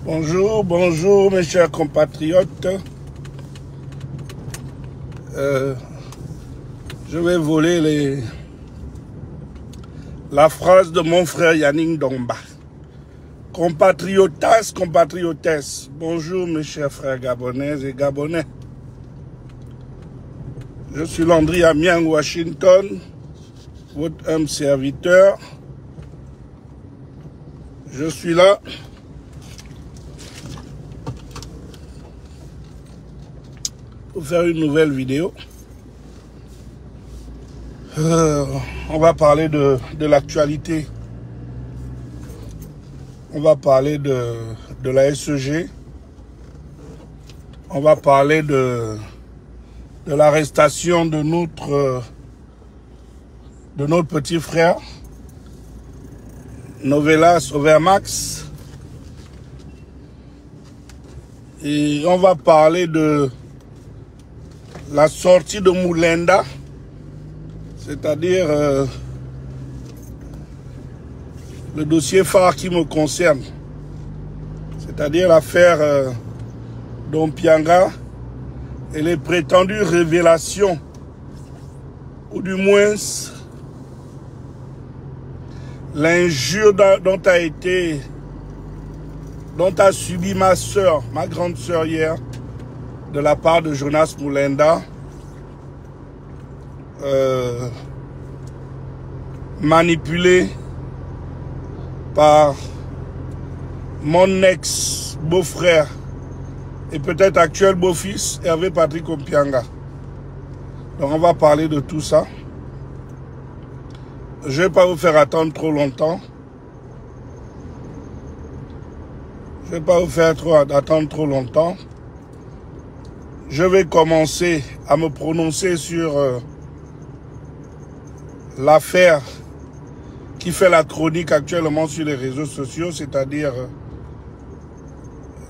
Bonjour, bonjour mes chers compatriotes. Je vais voler la phrase de mon frère Yannick Domba. Compatriotas, compatriotes. Bonjour mes chers frères gabonaises et gabonais. Je suis Landry Amiang, Washington, votre humble serviteur. Je suis là pour faire une nouvelle vidéo. On va parler de l'actualité. On va parler de la SEG. On va parler de l'arrestation de notre petit frère, Novelas Overmax. Et on va parler de la sortie de Moulenda, c'est-à-dire le dossier phare qui me concerne, c'est-à-dire l'affaire Dompianga et les prétendues révélations, ou du moins l'injure dont a subi ma soeur, ma grande soeur hier, de la part de Jonas Moulenda, manipulé par mon ex-beau-frère et peut-être actuel beau-fils, Hervé Patrick Dompianga. Donc on va parler de tout ça. Je ne vais pas vous faire attendre trop longtemps. Je ne vais pas vous faire attendre trop longtemps. Je vais commencer à me prononcer sur l'affaire qui fait la chronique actuellement sur les réseaux sociaux, c'est-à-dire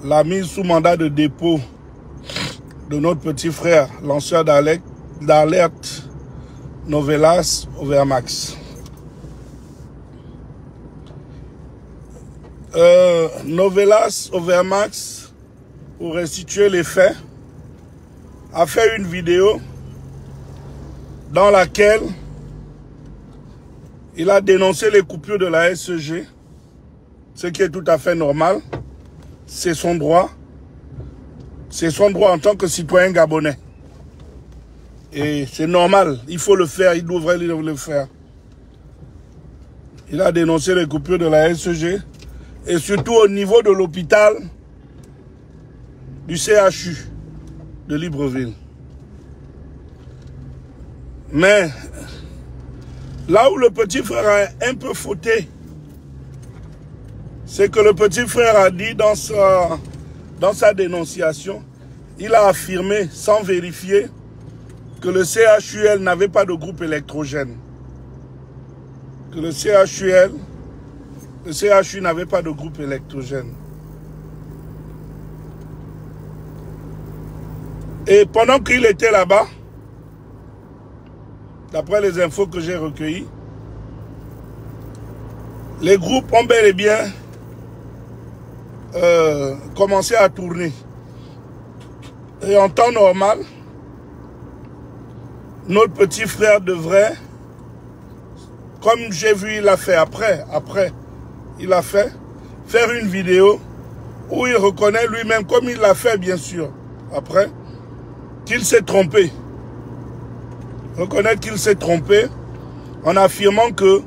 la mise sous mandat de dépôt de notre petit frère, lanceur d'alerte Novelas Overmax. Novelas Overmax, pour restituer les faits, a fait une vidéo dans laquelle il a dénoncé les coupures de la SEG, ce qui est tout à fait normal. C'est son droit. C'est son droit en tant que citoyen gabonais. Et c'est normal, il faut le faire, il devrait le faire. Il a dénoncé les coupures de la SEG et surtout au niveau de l'hôpital du CHU de Libreville. Mais là où le petit frère a un peu fauté, c'est que le petit frère a dit dans sa dénonciation, il a affirmé sans vérifier que le CHUL n'avait pas de groupe électrogène. Que le CHU n'avait pas de groupe électrogène. Et pendant qu'il était là-bas, d'après les infos que j'ai recueillies, les groupes ont bel et bien commencé à tourner. Et en temps normal, notre petit frère devrait, comme j'ai vu, il l'a fait après, il a fait, faire une vidéo où il reconnaît lui-même, comme il l'a fait bien sûr, après, qu'il s'est trompé. Reconnaître qu'il s'est trompé en affirmant que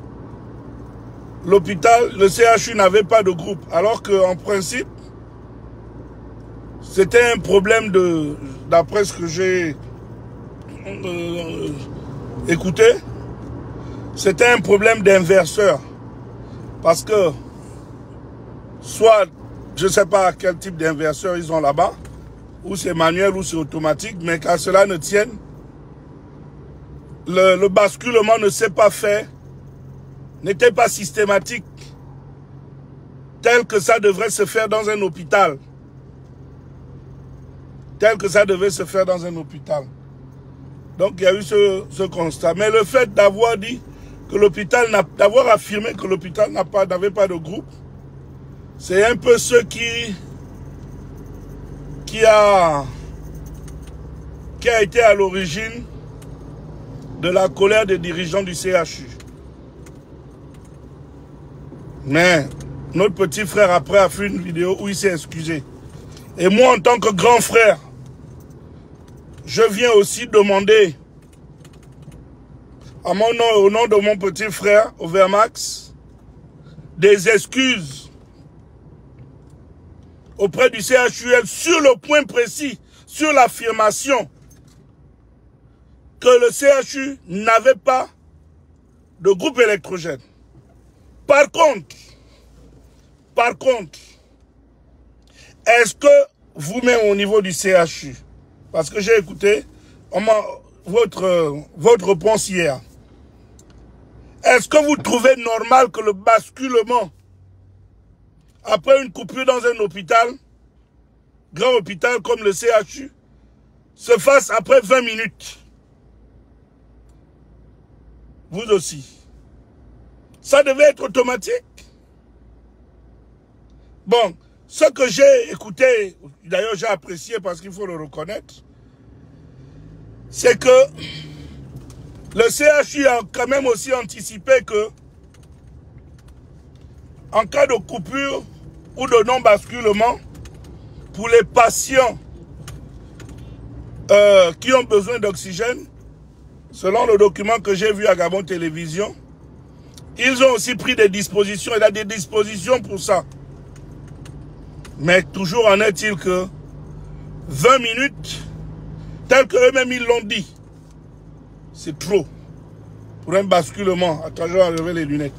l'hôpital, le CHU n'avait pas de groupe, alors qu'en principe, c'était un problème d'après ce que j'ai écouté, c'était un problème d'inverseur. Parce que, soit, je ne sais pas quel type d'inverseur ils ont là-bas, ou c'est manuel ou c'est automatique, mais qu'à cela ne tienne, le basculement ne s'est pas fait, n'était pas systématique, tel que ça devrait se faire dans un hôpital. Tel que ça devait se faire dans un hôpital. Donc il y a eu ce constat. Mais le fait d'avoir dit que l'hôpital, d'avoir affirmé que l'hôpital n'avait pas de groupe, c'est un peu ce qui qui a été à l'origine de la colère des dirigeants du CHU. Mais notre petit frère après a fait une vidéo où il s'est excusé. Et moi, en tant que grand frère, je viens aussi demander à mon nom, au nom de mon petit frère, Overmax, des excuses auprès du CHUL sur le point précis, sur l'affirmation que le CHU n'avait pas de groupe électrogène. Par contre, est-ce que vous-même au niveau du CHU, parce que j'ai écouté votre réponse hier, est-ce que vous trouvez normal que le basculement après une coupure dans un hôpital, grand hôpital comme le CHU, se fasse après 20 minutes? Vous aussi. Ça devait être automatique. Bon, ce que j'ai écouté, d'ailleurs j'ai apprécié parce qu'il faut le reconnaître, c'est que le CHU a quand même aussi anticipé que en cas de coupure ou de non-basculement, pour les patients qui ont besoin d'oxygène, selon le document que j'ai vu à Gabon Télévision, ils ont aussi pris des dispositions. Il y a des dispositions pour ça. Mais toujours en est-il que 20 minutes, tel qu'eux-mêmes ils l'ont dit, c'est trop pour un basculement. Attends, je vais enlever les lunettes.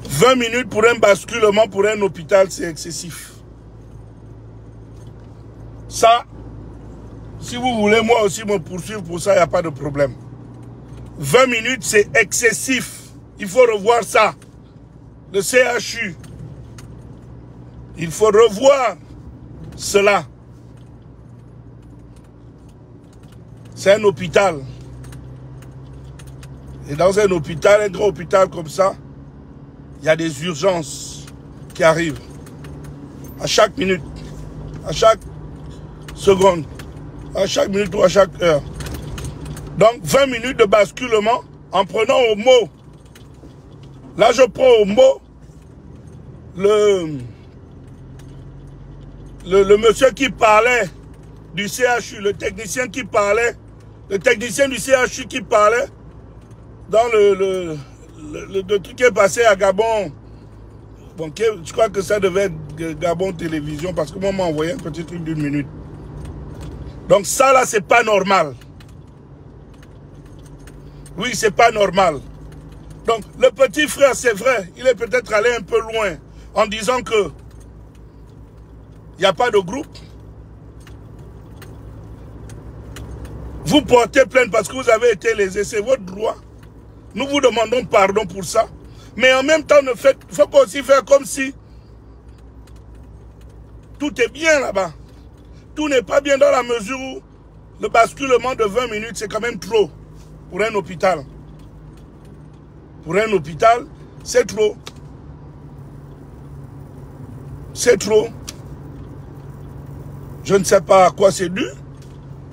20 minutes pour un basculement pour un hôpital, c'est excessif. Ça, si vous voulez moi aussi me poursuivre pour ça, il n'y a pas de problème. 20 minutes, c'est excessif. Il faut revoir ça. Le CHU. Il faut revoir cela. C'est un hôpital. Et dans un hôpital, un grand hôpital comme ça, il y a des urgences qui arrivent. À chaque minute, à chaque seconde, à chaque minute ou à chaque heure. Donc 20 minutes de basculement en prenant au mot. Là, je prends au mot le monsieur qui parlait du CHU, le technicien qui parlait, le technicien du CHU qui parlait dans le truc qui est passé à Gabon. Bon, je crois que ça devait être Gabon Télévision parce que moi, on m'a envoyé un petit truc d'1 minute. Donc ça, là, c'est pas normal. Oui, c'est pas normal. Donc, le petit frère, c'est vrai, il est peut-être allé un peu loin en disant que il n'y a pas de groupe. Vous portez plainte parce que vous avez été lésé, c'est votre droit. Nous vous demandons pardon pour ça. Mais en même temps, il ne faut pas aussi faire comme si tout est bien là-bas. Tout n'est pas bien dans la mesure où le basculement de 20 minutes, c'est quand même trop pour un hôpital. Pour un hôpital, c'est trop. C'est trop. Je ne sais pas à quoi c'est dû.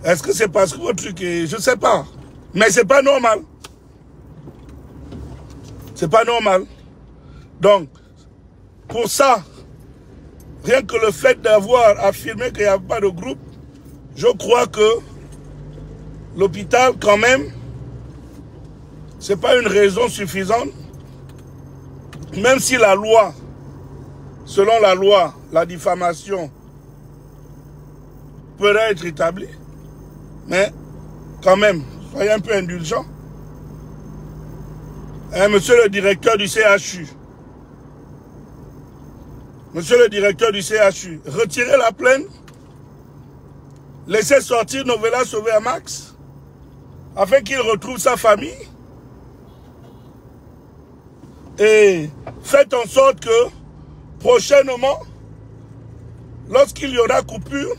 Est-ce que c'est parce que votre truc est... Je ne sais pas. Mais c'est pas normal. C'est pas normal. Donc, pour ça, rien que le fait d'avoir affirmé qu'il n'y a pas de groupe, je crois que l'hôpital, quand même, c'est pas une raison suffisante. Même si la loi, selon la loi, la diffamation peut être établie, mais quand même, soyez un peu indulgents. Hein, monsieur le directeur du CHU, monsieur le directeur du CHU, retirez la plainte, laissez sortir Novella Overmax, afin qu'il retrouve sa famille, et faites en sorte que, prochainement, lorsqu'il y aura coupure,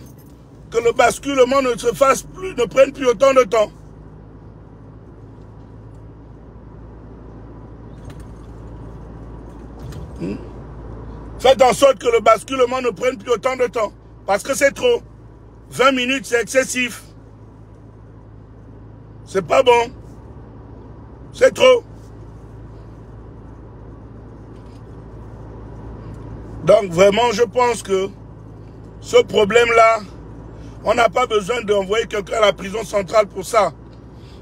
que le basculement ne se fasse plus, ne prenne plus autant de temps. Faites en sorte que le basculement ne prenne plus autant de temps. Parce que c'est trop. 20 minutes, c'est excessif. C'est pas bon. C'est trop. Donc vraiment, je pense que ce problème-là, on n'a pas besoin d'envoyer quelqu'un à la prison centrale pour ça.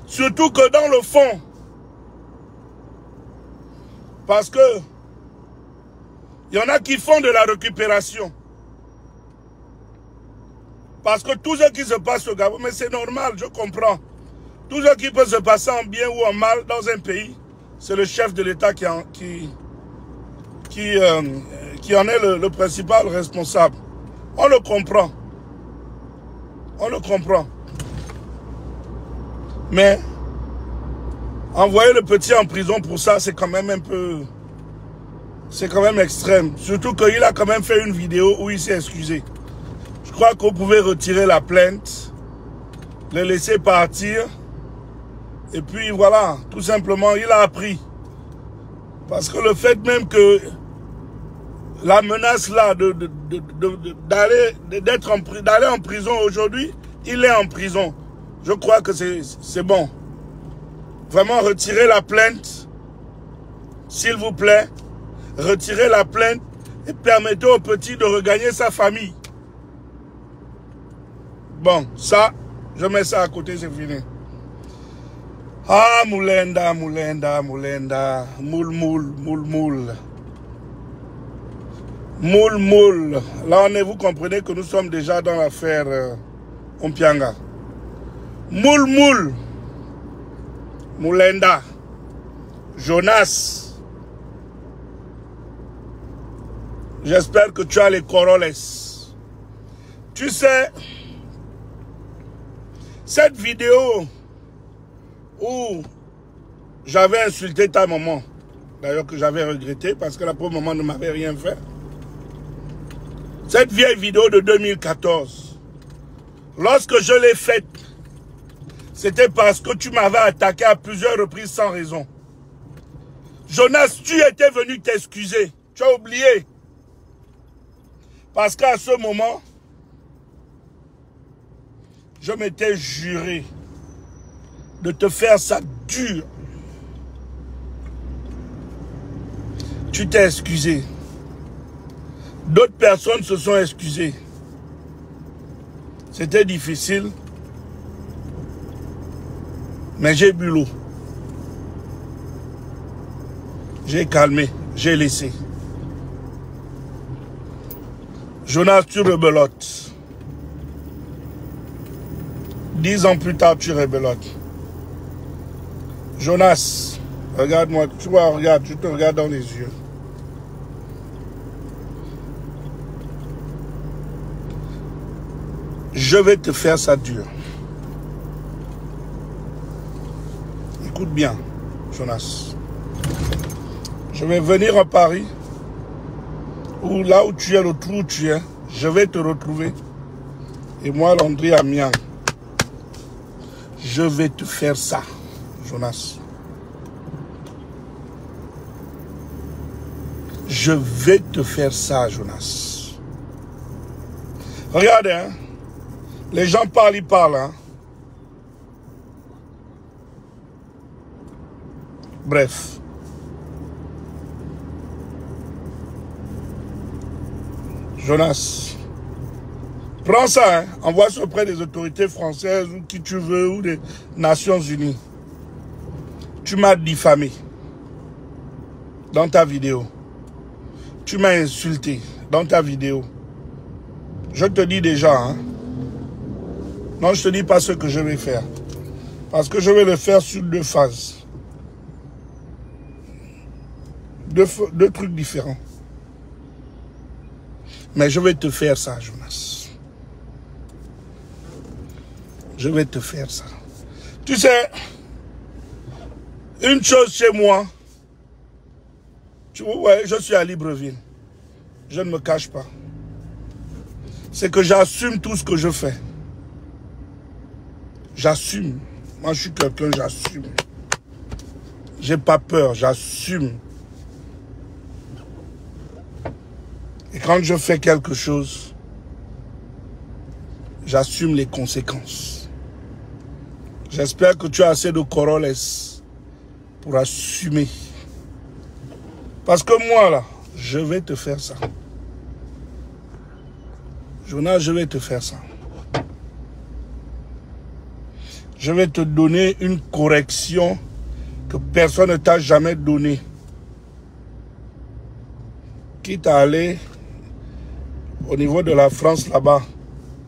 Surtout que dans le fond, parce que il y en a qui font de la récupération. Parce que tout ce qui se passe au Gabon, mais c'est normal, je comprends. Tout ce qui peut se passer en bien ou en mal dans un pays, c'est le chef de l'État qui en est le principal responsable. On le comprend. On le comprend. Mais envoyer le petit en prison pour ça, c'est quand même un peu... C'est quand même extrême. Surtout qu'il a quand même fait une vidéo où il s'est excusé. Je crois qu'on pouvait retirer la plainte, le laisser partir. Et puis voilà, tout simplement, il a appris. Parce que le fait même que la menace là d'aller en prison aujourd'hui, il est en prison. Je crois que c'est bon. Vraiment, retirez la plainte, s'il vous plaît. Retirez la plainte et permettez au petit de regagner sa famille. Bon, ça, je mets ça à côté, c'est fini. Ah, Moulenda, Moulenda, Moulenda, moule, moule, moule, moule. Moule, moule. Là, vous comprenez que nous sommes déjà dans l'affaire Ompianga. Moule, moule. Moulenda. Jonas. J'espère que tu as les coroles. Tu sais, cette vidéo où j'avais insulté ta maman, d'ailleurs que j'avais regretté parce que la pauvre maman ne m'avait rien fait. Cette vieille vidéo de 2014, lorsque je l'ai faite, c'était parce que tu m'avais attaqué à plusieurs reprises sans raison. Jonas, tu étais venu t'excuser. Tu as oublié. Parce qu'à ce moment, je m'étais juré de te faire ça dur. Tu t'es excusé. D'autres personnes se sont excusées. C'était difficile. Mais j'ai bu l'eau. J'ai calmé. J'ai laissé. Jonas, tu rebelotes. 10 ans plus tard, tu rebelotes. Jonas, regarde-moi. Tu vois, regarde, tu te regardes dans les yeux. Je vais te faire ça dur. Écoute bien, Jonas. Je vais venir à Paris. Ou là où tu es, le trou où tu es, je vais te retrouver. Et moi, Landry Amiens, je vais te faire ça, Jonas. Je vais te faire ça, Jonas. Regardez, hein. Les gens parlent, ils parlent. Hein. Bref. Jonas, prends ça, hein, envoie ça auprès des autorités françaises ou qui tu veux, ou des Nations Unies. Tu m'as diffamé dans ta vidéo. Tu m'as insulté dans ta vidéo. Je te dis déjà, hein. Non, je te dis pas ce que je vais faire. Parce que je vais le faire sur 2 phases. Deux trucs différents. Mais je vais te faire ça, Jonas. Je vais te faire ça. Tu sais, une chose chez moi, ouais, je suis à Libreville. Je ne me cache pas. C'est que j'assume tout ce que je fais. J'assume. Moi, je suis quelqu'un, j'assume. J'ai pas peur, j'assume. Et quand je fais quelque chose, j'assume les conséquences. J'espère que tu as assez de Coroles pour assumer. Parce que moi, là, je vais te faire ça. Jonas, je vais te faire ça. Je vais te donner une correction que personne ne t'a jamais donnée. Quitte à aller au niveau de la France là-bas,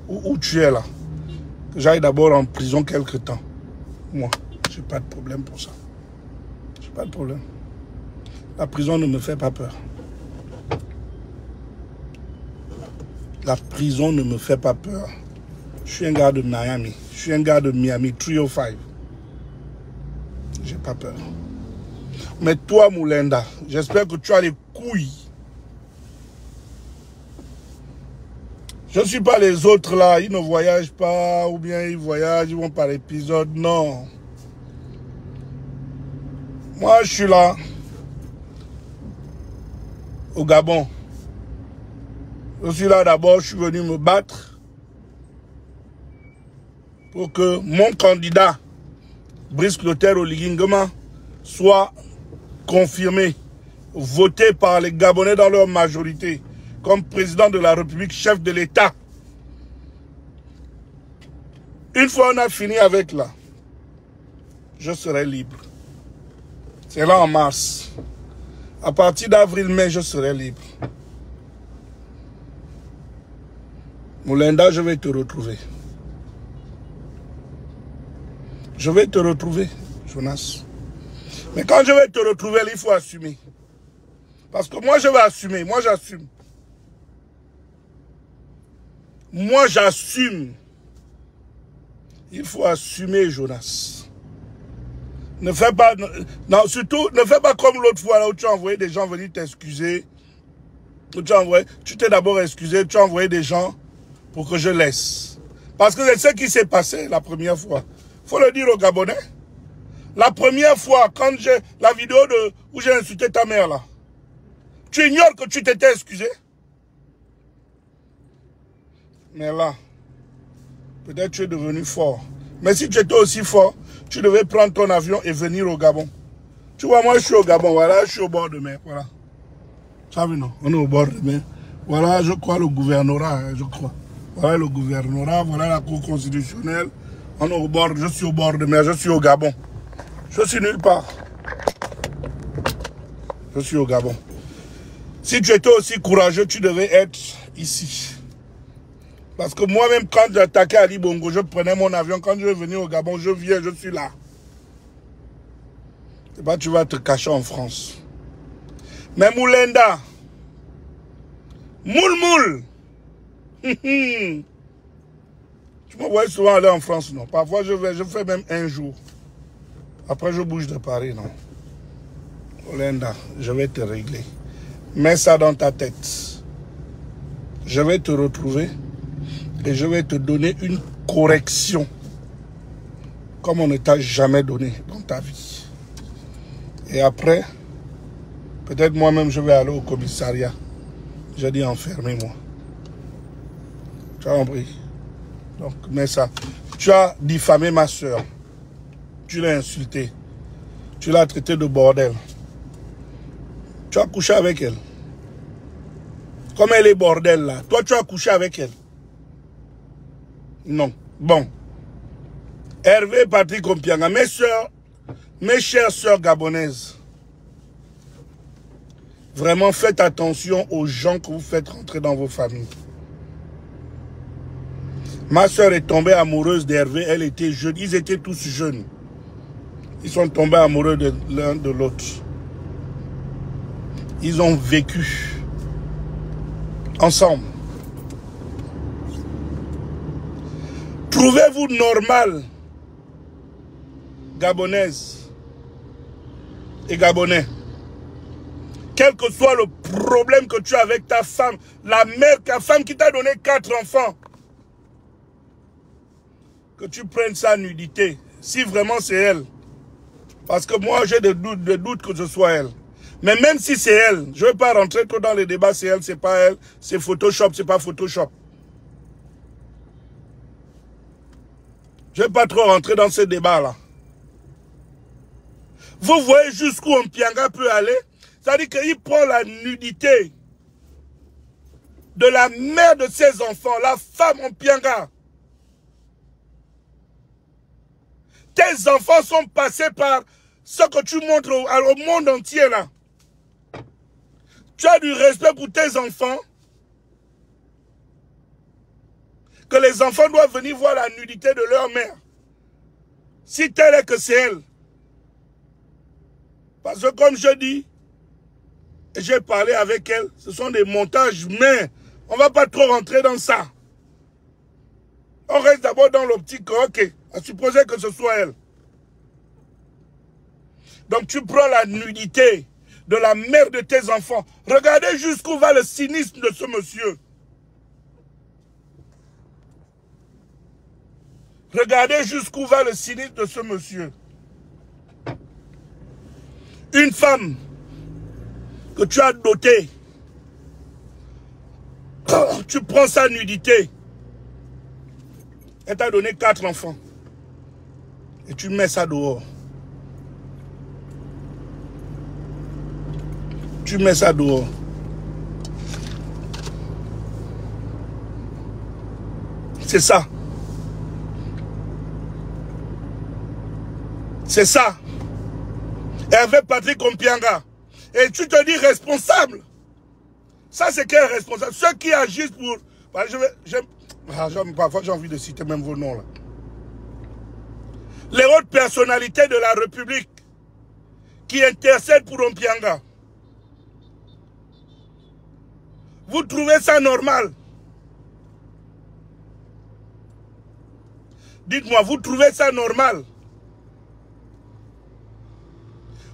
où tu es là, que j'aille d'abord en prison quelque temps. Moi, j'ai pas de problème pour ça. J'ai pas de problème. La prison ne me fait pas peur. La prison ne me fait pas peur. Je suis un gars de Miami. Je suis un gars de Miami 305. J'ai pas peur. Mais toi, Moulenda, j'espère que tu as les couilles. Je ne suis pas les autres là. Ils ne voyagent pas, ou bien ils voyagent, ils vont par épisode. Non. Moi, je suis là, au Gabon. Je suis là d'abord, je suis venu me battre pour que mon candidat, Brice Clotaire Oligui Nguema, soit confirmé, voté par les Gabonais dans leur majorité, comme président de la République, chef de l'État. Une fois on a fini avec là, je serai libre. C'est là en mars. À partir d'avril-mai, je serai libre. Moulenda, je vais te retrouver. Je vais te retrouver, Jonas. Mais quand je vais te retrouver, il faut assumer. Parce que moi, je vais assumer. Moi, j'assume. Moi, j'assume. Il faut assumer, Jonas. Ne fais pas... Non, surtout, ne fais pas comme l'autre fois là où tu as envoyé des gens venir t'excuser. Tu t'es d'abord excusé, tu as envoyé des gens pour que je laisse. Parce que c'est ce qui s'est passé la première fois. Il faut le dire aux Gabonais. La première fois, quand j'ai la vidéo où j'ai insulté ta mère là, tu ignores que tu t'étais excusé. Mais là, peut-être tu es devenu fort. Mais si tu étais aussi fort, tu devais prendre ton avion et venir au Gabon. Tu vois, moi je suis au Gabon, voilà, je suis au bord de mer, voilà. Ça veut non, on est au bord de mer. Voilà, je crois le gouvernorat, je crois. Voilà le gouvernorat, voilà la cour constitutionnelle. On est au bord, je suis au bord de mer, je suis au Gabon. Je suis nulle part. Je suis au Gabon. Si tu étais aussi courageux, tu devais être ici. Parce que moi-même, quand j'attaquais Ali Bongo, je prenais mon avion. Quand je vais venir au Gabon, je viens, je suis là. Et pas tu vas te cacher en France. Mais Moulenda, Moul, tu me vois souvent aller en France, non? Parfois, je fais même un jour. Après, je bouge de Paris, non? Moulenda, je vais te régler. Mets ça dans ta tête. Je vais te retrouver et je vais te donner une correction comme on ne t'a jamais donné dans ta vie. Et après, peut-être moi-même, je vais aller au commissariat. J'ai dit enfermez-moi. Tu as compris? Donc, mets ça. Tu as diffamé ma soeur. Tu l'as insultée. Tu l'as traitée de bordel. Tu as couché avec elle. Comme elle est bordel là. Toi, tu as couché avec elle. Non. Bon. Hervé, Patrick Ompianga, mes chères sœurs gabonaises, vraiment faites attention aux gens que vous faites rentrer dans vos familles. Ma sœur est tombée amoureuse d'Hervé, elle était jeune, ils étaient tous jeunes. Ils sont tombés amoureux de l'un de l'autre. Ils ont vécu ensemble. Trouvez-vous normal, Gabonaises et Gabonais, quel que soit le problème que tu as avec ta femme, ta femme qui t'a donné 4 enfants, que tu prennes sa nudité, si vraiment c'est elle. Parce que moi, j'ai des doutes que ce soit elle. Mais même si c'est elle, je ne vais pas rentrer trop dans les débats, c'est elle, c'est pas elle, c'est Photoshop, c'est pas Photoshop. Je ne vais pas trop rentrer dans ce débat-là. Vous voyez jusqu'où Mpianga peut aller? C'est-à-dire qu'il prend la nudité de la mère de ses enfants, la femme Mpianga. Tes enfants sont passés par ce que tu montres au monde entier là. Tu as du respect pour tes enfants. Que les enfants doivent venir voir la nudité de leur mère. Si telle est que c'est elle. Parce que comme je dis, et j'ai parlé avec elle, ce sont des montages, mais on ne va pas trop rentrer dans ça. On reste d'abord dans l'optique, ok, à supposer que ce soit elle. Donc tu prends la nudité de la mère de tes enfants. Regardez jusqu'où va le cynisme de ce monsieur. Regardez jusqu'où va le cynisme de ce monsieur. Une femme que tu as dotée, tu prends sa nudité, elle t'a donné 4 enfants, et tu mets ça dehors. Tu mets ça dehors. C'est ça. C'est ça. Hervé Patrick Mpianga. Et tu te dis responsable. Ça, c'est quel responsable? Ceux qui agissent pour... Parfois, j'ai envie de citer même vos noms là. Les hautes personnalités de la République qui intercèdent pour Mpianga. Vous trouvez ça normal? Dites-moi, vous trouvez ça normal?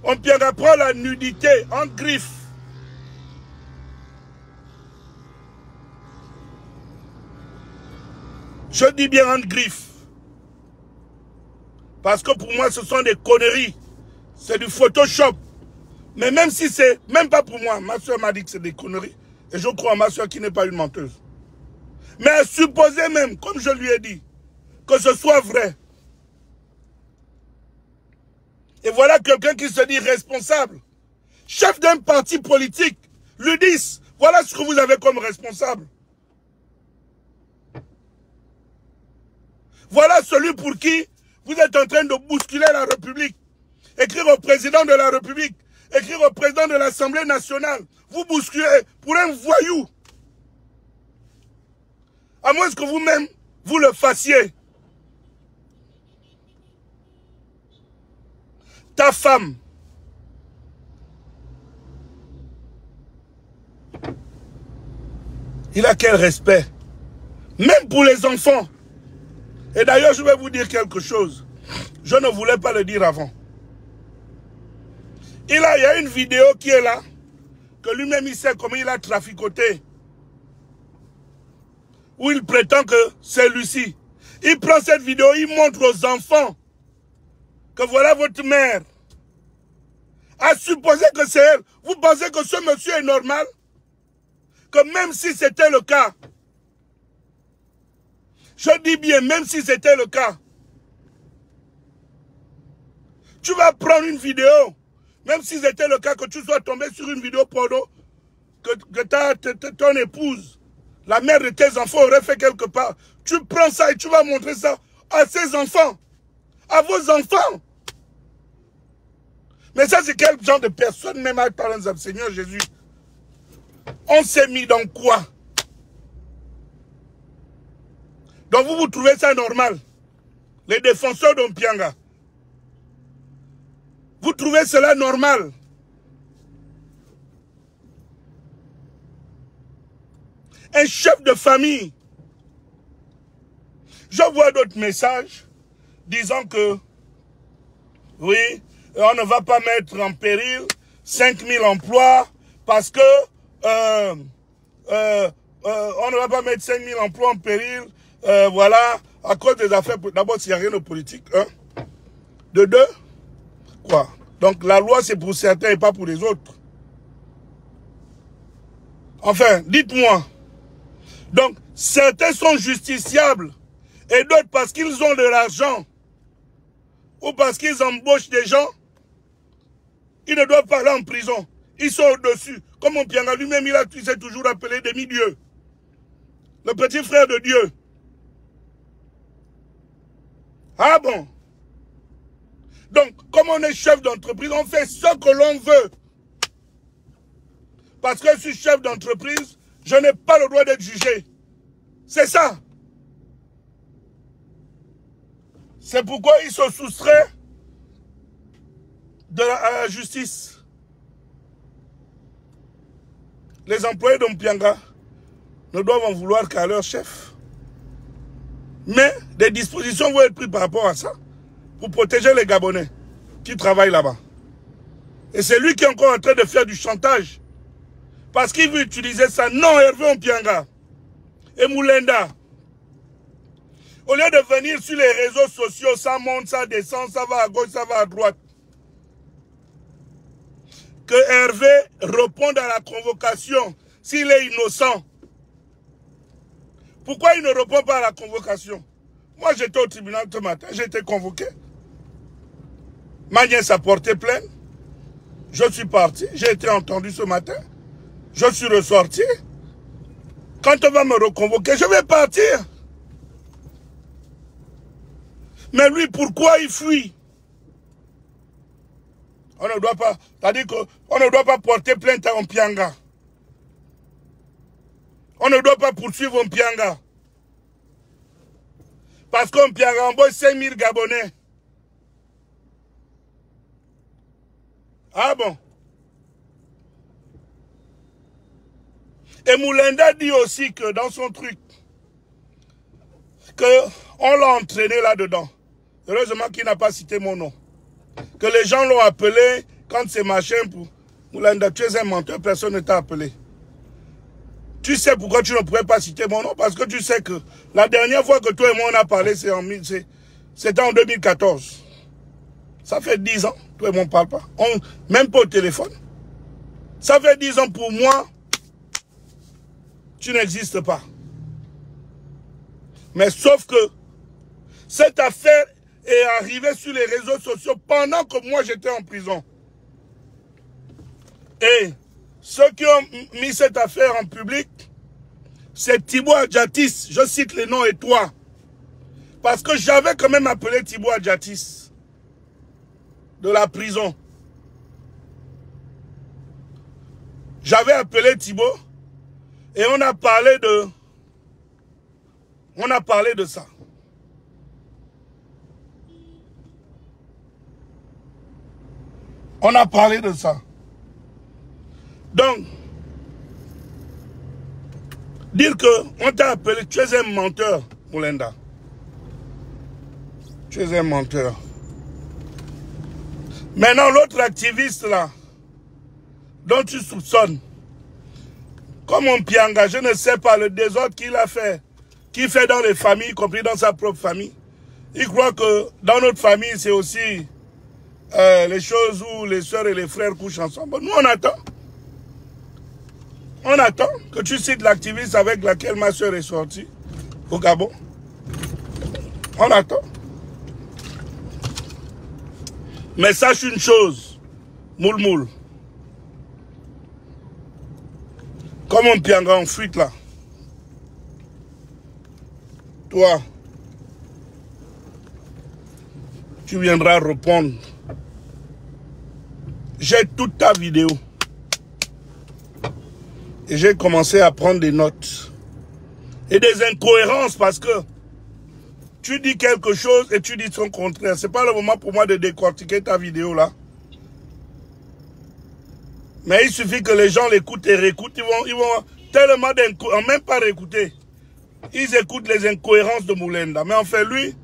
Mpianga prend la nudité en griffe. Je dis bien en griffe. Parce que pour moi, ce sont des conneries. C'est du Photoshop. Mais même si c'est... Même pas pour moi. Ma soeur m'a dit que c'est des conneries. Et je crois à ma soeur qui n'est pas une menteuse. Mais supposez même, comme je lui ai dit, que ce soit vrai. Et voilà quelqu'un qui se dit responsable. Chef d'un parti politique. L'UDIS. Voilà ce que vous avez comme responsable. Voilà celui pour qui vous êtes en train de bousculer la République. Écrire au président de la République. Écrire au président de l'Assemblée nationale. Vous bousculez pour un voyou. À moins que vous-même, vous le fassiez. Ta femme. Il a quel respect? Même pour les enfants. Et d'ailleurs, je vais vous dire quelque chose. Je ne voulais pas le dire avant. Il y a une vidéo qui est là, que lui-même il sait comment il a traficoté. Où il prétend que c'est Lucie. Il prend cette vidéo, il montre aux enfants que voilà votre mère. À supposer que c'est elle. Vous pensez que ce monsieur est normal? Que même si c'était le cas, je dis bien, même si c'était le cas, tu vas prendre une vidéo, même si c'était le cas que tu sois tombé sur une vidéo porno, que ton épouse, la mère de tes enfants aurait fait quelque part. Tu prends ça et tu vas montrer ça à ses enfants, à vos enfants. Mais ça, c'est quel genre de personne, même avec parlant de Seigneur Jésus? On s'est mis dans quoi? Donc vous trouvez ça normal? Les défenseurs d'Mpianga. Vous trouvez cela normal? Un chef de famille. Je vois d'autres messages disant que oui, on ne va pas mettre en péril 5000 emplois parce que on ne va pas mettre 5000 emplois en péril. Voilà, à cause des affaires. D'abord, s'il n'y a rien de politique. Hein. De deux, quoi? Donc la loi, c'est pour certains et pas pour les autres. Enfin, dites-moi. Donc, certains sont justiciables Et d'autres parce qu'ils ont de l'argent ou parce qu'ils embauchent des gens, ils ne doivent pas aller en prison. Ils sont au-dessus. Comme Mpianga lui-même, il s'est toujours appelé demi-dieu. Le petit frère de Dieu. Ah bon? Donc, comme on est chef d'entreprise, on fait ce que l'on veut. Parce que je suis chef d'entreprise, je n'ai pas le droit d'être jugé. C'est ça. C'est pourquoi il se soustrait à la justice. Les employés de Mpianga ne doivent en vouloir qu'à leur chef. Mais des dispositions vont être prises par rapport à ça pour protéger les Gabonais qui travaillent là-bas. Et c'est lui qui est encore en train de faire du chantage. Parce qu'il veut utiliser ça. Non, Hervé Mpianga et Moulenda. Au lieu de venir sur les réseaux sociaux, ça monte, ça descend, ça va à gauche, ça va à droite. Que Hervé réponde à la convocation s'il est innocent. Pourquoi il ne répond pas à la convocation? Moi, j'étais au tribunal ce matin, j'ai été convoqué. Ma nièce a porté plainte. Je suis parti, j'ai été entendu ce matin. Je suis ressorti. Quand on va me reconvoquer, je vais partir. Mais lui, pourquoi il fuit? On ne doit pas, c'est-à-dire qu'on ne doit pas porter plainte à Mpianga. On ne doit pas poursuivre Mpianga. Parce qu'Mpianga embauche 5000 Gabonais. Ah bon? Et Moulenda dit aussi que dans son truc, qu'on l'a entraîné là-dedans. Heureusement qu'il n'a pas cité mon nom. Que les gens l'ont appelé quand c'est machin pour Moulenda, tu es un menteur, personne ne t'a appelé. Tu sais pourquoi tu ne pourrais pas citer mon nom? Parce que tu sais que la dernière fois que toi et moi on a parlé, c'était en 2014. Ça fait 10 ans, toi et moi on ne parle pas. Même pas au téléphone. Ça fait 10 ans pour moi, tu n'existes pas. Mais sauf que cette affaire est arrivée sur les réseaux sociaux pendant que moi j'étais en prison. Et ceux qui ont mis cette affaire en public, c'est Thibaut Adjatis. Je cite les noms et toi. Parce que j'avais quand même appelé Thibaut Adjatis de la prison. J'avais appelé Thibaut et on a parlé de ça. On a parlé de ça. Donc, dire qu'on t'a appelé, tu es un menteur, Moulenda. Tu es un menteur. Maintenant, l'autre activiste là, dont tu soupçonnes, comme Mpianga, je ne sais pas le désordre qu'il a fait, qu'il fait dans les familles, y compris dans sa propre famille. Il croit que dans notre famille, c'est aussi les choses où les soeurs et les frères couchent ensemble. Nous, on attend. On attend que tu cites l'activiste avec laquelle ma soeur est sortie au Gabon. On attend. Mais sache une chose, Moulmoul. Comme un Mpianga en fuite là. Toi, tu viendras répondre. J'ai toute ta vidéo. Et j'ai commencé à prendre des notes. Et des incohérences parce que tu dis quelque chose et tu dis son contraire. Ce n'est pas le moment pour moi de décortiquer ta vidéo là. Mais il suffit que les gens l'écoutent et réécoutent. Ils vont tellement d'incohérences, même pas réécouter. Ils écoutent les incohérences de Moulenda. Mais en fait, lui,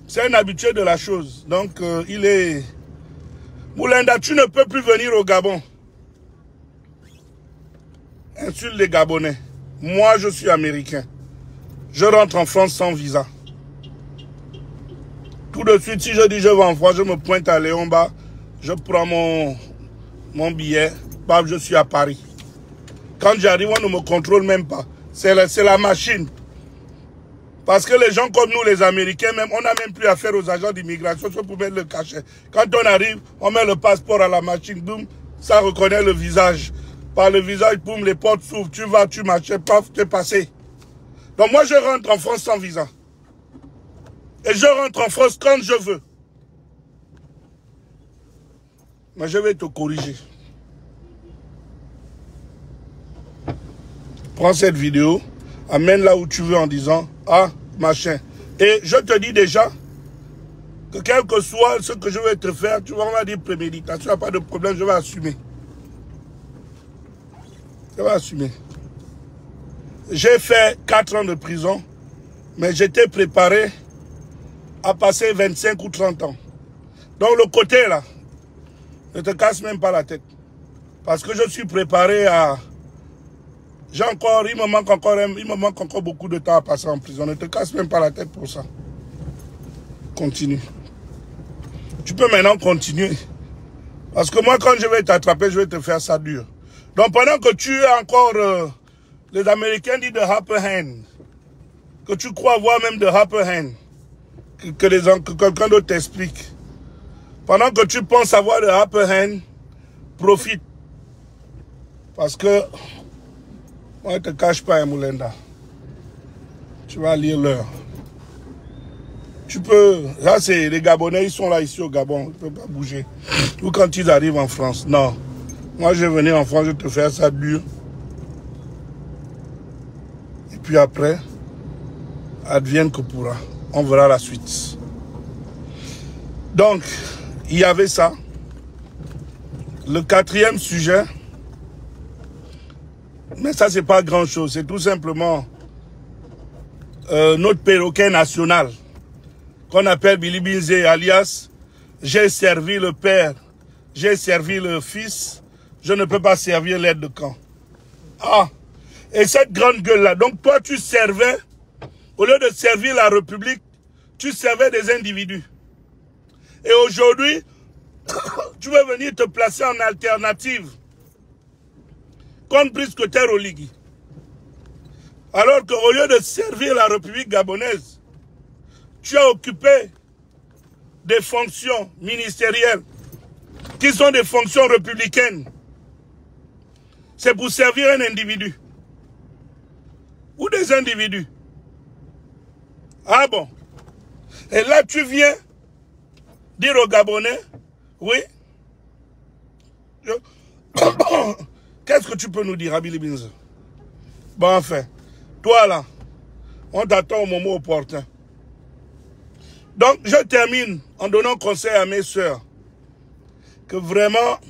c'est un habitué de la chose. Donc, il est... Moulenda, tu ne peux plus venir au Gabon. Insulte les Gabonais. Moi, je suis américain. Je rentre en France sans visa. Tout de suite, si je dis je vais en France, je me pointe à Léon-Bas, je prends mon billet, bam, je suis à Paris. Quand j'arrive, on ne me contrôle même pas. C'est la machine. Parce que les gens comme nous, les Américains, même, on n'a même plus affaire aux agents d'immigration pour mettre le cachet. Quand on arrive, on met le passeport à la machine, boum, ça reconnaît le visage. Par le visage, boum, les portes s'ouvrent, tu vas, tu marches, paf, tu es passé. Donc moi, je rentre en France sans visa. Et je rentre en France quand je veux. Mais je vais te corriger. Prends cette vidéo, amène là où tu veux en disant, ah, machin. Et je te dis déjà que quel que soit ce que je vais te faire, tu vas me dire préméditation, il n'y a pas de problème, je vais assumer. Je vais assumer. J'ai fait 4 ans de prison, mais j'étais préparé à passer 25 ou 30 ans. Donc le côté là, ne te casse même pas la tête. Parce que je suis préparé à... il me manque encore beaucoup de temps à passer en prison. Ne te casse même pas la tête pour ça. Continue. Tu peux maintenant continuer. Parce que moi, quand je vais t'attraper, je vais te faire ça dur. Donc pendant que tu es encore... les Américains disent de upper hand. Que tu crois avoir même de upper hand. Que quelqu'un d'autre t'explique. Pendant que tu penses avoir de upper hand, profite. Parce que... on ne te cache pas, Moulenda. Tu vas lire l'heure. Tu peux... Là, c'est les Gabonais, ils sont là, ici au Gabon. Ils ne peuvent pas bouger. Ou quand ils arrivent en France. Non. Moi, je vais venir en France, je vais te faire ça dur. Et puis après, advienne que pourra. On verra la suite. Donc, il y avait ça. Le 4e sujet... mais ça, c'est pas grand-chose. C'est tout simplement notre perroquet national qu'on appelle Billy Binze, alias j'ai servi le père, j'ai servi le fils, je ne peux pas servir l'aide de camp. Ah, et cette grande gueule-là, donc toi, tu servais, au lieu de servir la République, tu servais des individus. Et aujourd'hui, tu veux venir te placer en alternative contre Prisco Terroligui. Alors qu'au lieu de servir la République gabonaise, tu as occupé des fonctions ministérielles qui sont des fonctions républicaines. C'est pour servir un individu. Ou des individus. Ah bon? Et là, tu viens dire aux Gabonais, oui, qu'est-ce que tu peux nous dire, Billy Binze? Bon, enfin, toi là, on t'attend au moment opportun. Donc, je termine en donnant conseil à mes sœurs que vraiment,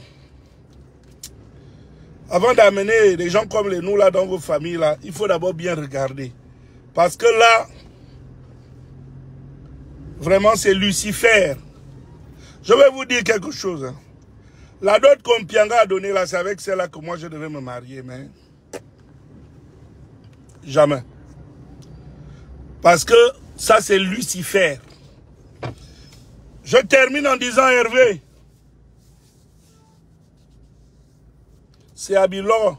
avant d'amener des gens comme les nous là dans vos familles là, il faut d'abord bien regarder. Parce que là, vraiment c'est Lucifer. Je vais vous dire quelque chose. Hein. La dot qu'on Pianga a donnée là, c'est avec celle-là que moi je devais me marier, mais jamais. Parce que ça c'est Lucifer. Je termine en disant Hervé, c'est à Bilor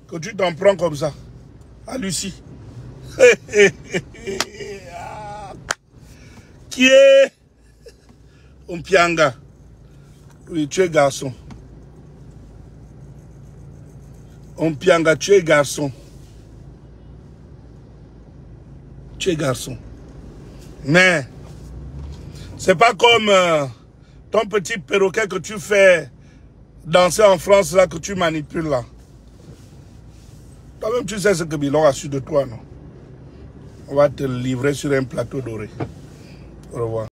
que tu t'en prends comme ça, à Lucie. Qui est Ompianga? Oui, tu es garçon. Ompianga, tu es garçon. Tu es garçon. Mais, c'est pas comme ton petit perroquet que tu fais danser en France, là, que tu manipules, là. Toi-même, tu sais ce que Bilor a su de toi, non? On va te livrer sur un plateau doré. Au revoir.